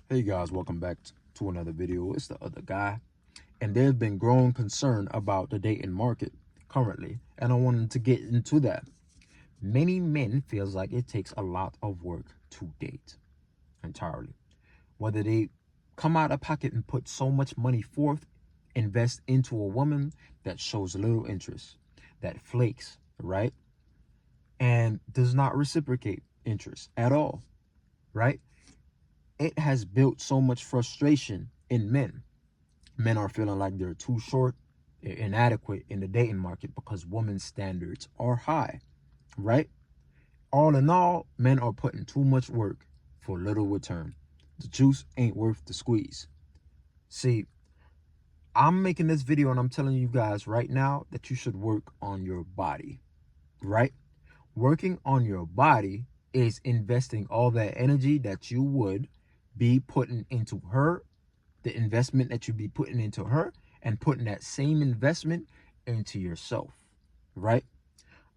Hey guys, welcome back to another video. It's the other guy, and there's been growing concern about the dating market currently, and I wanted to get into that. Many men feels like it takes a lot of work to date entirely. Whether they come out of pocket and put so much money forth, invest into a woman that shows little interest, that flakes, right? And does not reciprocate interest at all, right? It has built so much frustration in men. Men are feeling like they're too short, they're inadequate in the dating market because women's standards are high, right? All in all, men are putting too much work for little return. The juice ain't worth the squeeze. See, I'm making this video and I'm telling you guys right now that you should work on your body, right? Working on your body is investing all that energy that you would be putting into her, the investment that you'd be putting into her, and putting that same investment into yourself, right?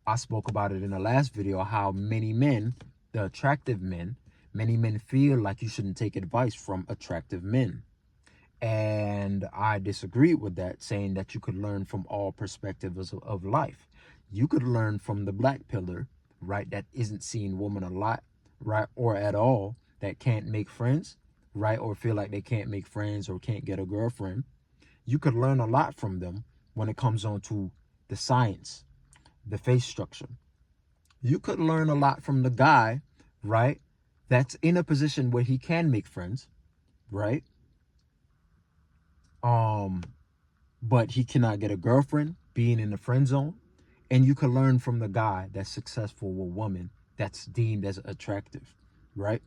I spoke about it in the last video, how many men, the attractive men, many men feel like you shouldn't take advice from attractive men. And I disagree with that, saying that you could learn from all perspectives of life. You could learn from the black pillar, right, that isn't seeing women a lot, right, or at all, that can't make friends, right, or feel like they can't make friends or can't get a girlfriend. You could learn a lot from them when it comes on to the science, the face structure. You could learn a lot from the guy, right, that's in a position where he can make friends, right? But he cannot get a girlfriend, being in the friend zone. And you can learn from the guy that's successful with woman that's deemed as attractive, right?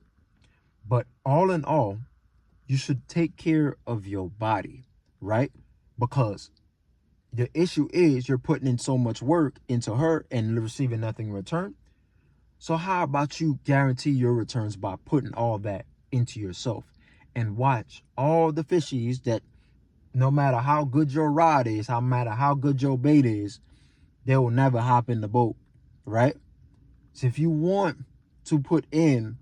But all in all, you should take care of your body, right? Because the issue is you're putting in so much work into her and receiving nothing in return. So how about you guarantee your returns by putting all that into yourself and watch all the fishies that no matter how good your rod is, no matter how good your bait is, they will never hop in the boat, right? So if you want to put in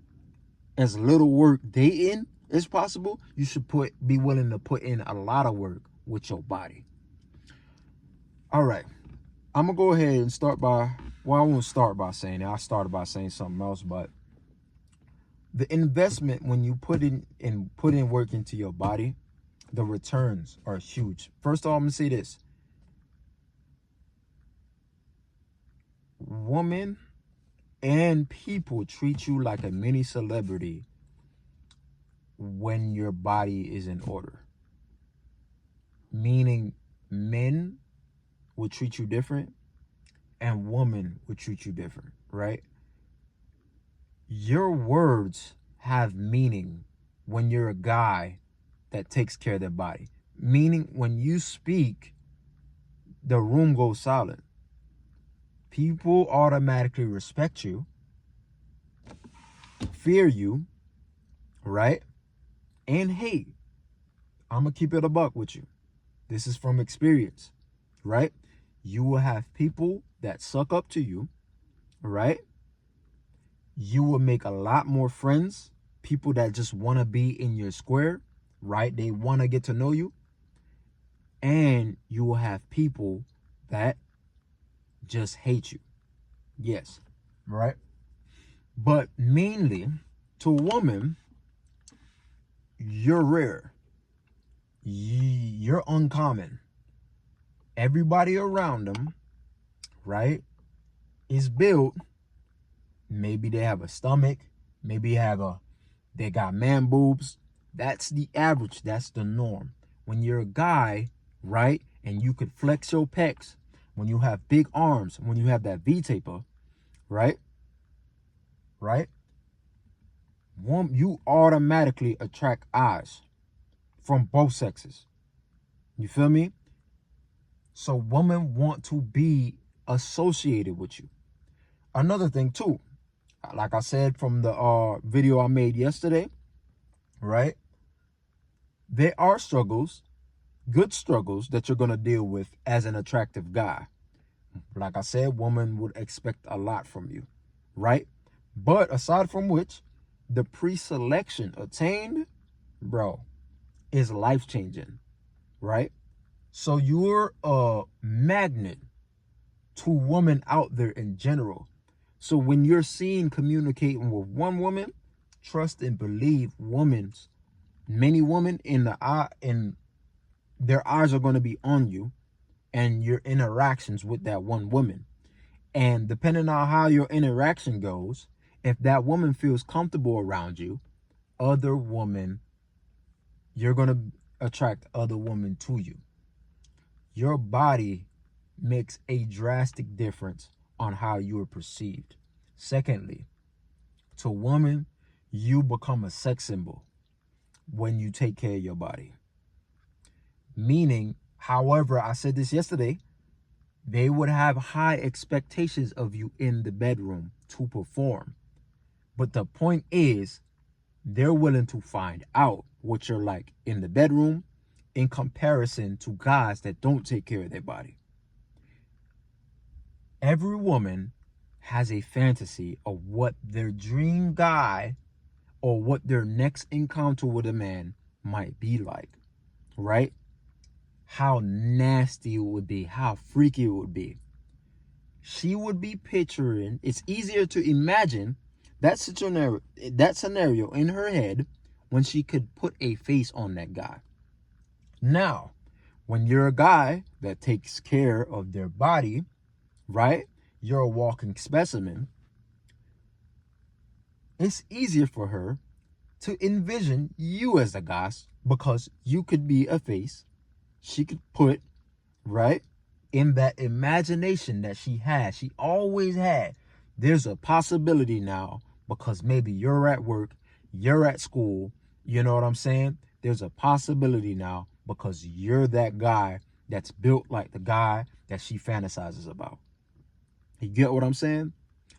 as little work dating as possible, you should be willing to put in a lot of work with your body. All right, I'm gonna go ahead and start by, well, I won't start by saying it. I started by saying something else, but the investment when you put in work into your body, the returns are huge. First of all, I'm gonna say this. Women and people treat you like a mini celebrity when your body is in order. Meaning men will treat you different and women will treat you different, right? Your words have meaning when you're a guy that takes care of their body. Meaning when you speak, the room goes silent. People automatically respect you, fear you, right? And hey, I'm gonna keep it a buck with you. This is from experience, right? You will have people that suck up to you, right? You will make a lot more friends, people that just want to be in your square, right? They want to get to know you. And you will have people that just hate you. Yes, right? But mainly to a woman, you're rare. You're uncommon. Everybody around them, right, is built. Maybe they have a stomach. Maybe they got man boobs. That's the average. That's the norm. When you're a guy, right, and you could flex your pecs, when you have big arms, when you have that V-taper, right, you automatically attract eyes from both sexes. You feel me? So women want to be associated with you. Another thing too, like I said from the video I made yesterday, right? There are struggles, good struggles that you're going to deal with as an attractive guy. Like I said, women would expect a lot from you, right? But aside from which, the pre-selection attained, bro, is life-changing, right? So you're a magnet to women out there in general. So when you're seen communicating with one woman, trust and believe many women in their eyes are going to be on you and your interactions with that one woman. And depending on how your interaction goes, if that woman feels comfortable around you, other women, you're going to attract other women to you. Your body makes a drastic difference on how you are perceived. Secondly, to women, you become a sex symbol when you take care of your body. Meaning, however, I said this yesterday, they would have high expectations of you in the bedroom to perform. But the point is, they're willing to find out what you're like in the bedroom in comparison to guys that don't take care of their body. Every woman has a fantasy of what their dream guy or what their next encounter with a man might be like, right? How nasty it would be, how freaky it would be. She would be picturing, it's easier to imagine that scenario in her head when she could put a face on that guy. Now, when you're a guy that takes care of their body, right? You're a walking specimen. It's easier for her to envision you as a guy because you could be a face she could put, right, in that imagination that she always had. There's a possibility now because maybe you're at work, you're at school, you know what I'm saying? There's a possibility now because you're that guy that's built like the guy that she fantasizes about. You get what I'm saying?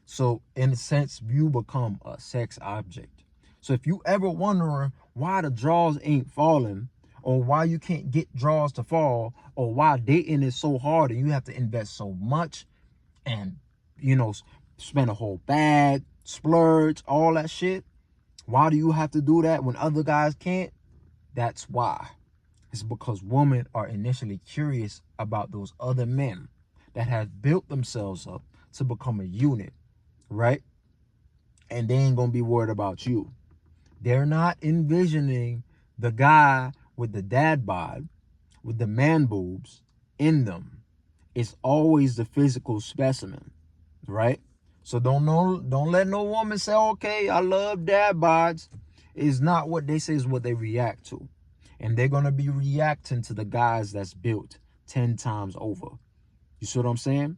So in a sense, you become a sex object. So if you ever wondering why the draws ain't falling, or why you can't get draws to fall, or why dating is so hard and you have to invest so much and, you know, spend a whole bag, splurge, all that shit. Why do you have to do that when other guys can't? That's why. It's because women are initially curious about those other men that have built themselves up to become a unit, right? And they ain't gonna be worried about you. They're not envisioning the guy with the dad bod, with the man boobs in them. It's always the physical specimen, right? So don't let no woman say, okay, I love dad bods. It's not what they say, is what they react to. And they're gonna be reacting to the guys that's built 10 times over. You see what I'm saying?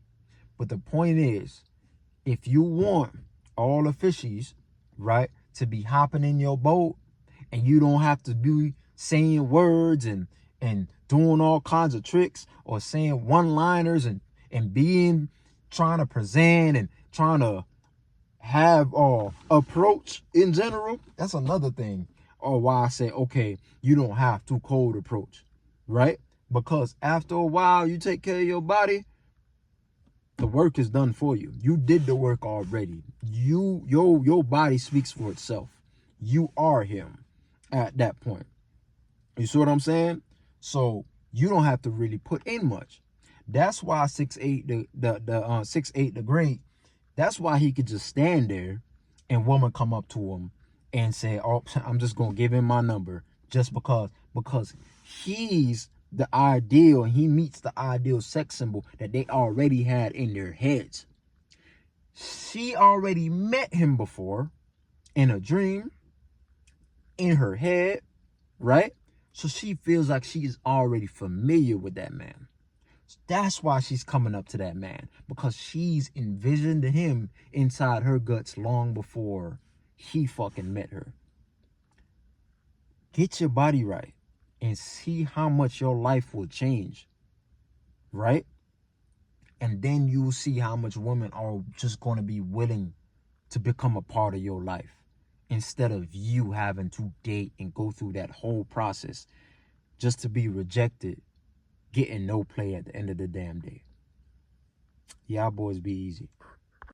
But the point is, if you want all the fishies, right, to be hopping in your boat, and you don't have to be saying words and doing all kinds of tricks or saying one-liners and being trying to present and trying to have approach in general. That's another thing. Or why I say, okay, you don't have to cold approach, right? Because after a while, you take care of your body, the work is done for you. You did the work already. Your body speaks for itself. You are him at that point. You see what I'm saying? So you don't have to really put in much. That's why 6'8", the 6'8", the great. That's why he could just stand there, and woman come up to him and say, "Oh, I'm just gonna give him my number," just because he's the ideal, and he meets the ideal sex symbol that they already had in their heads. She already met him before in a dream, in her head, right? So she feels like she is already familiar with that man. That's why she's coming up to that man, because she's envisioned him inside her guts long before he fucking met her. Get your body right and see how much your life will change, right? And then you'll see how much women are just going to be willing to become a part of your life instead of you having to date and go through that whole process just to be rejected, getting no play at the end of the damn day. Y'all boys be easy.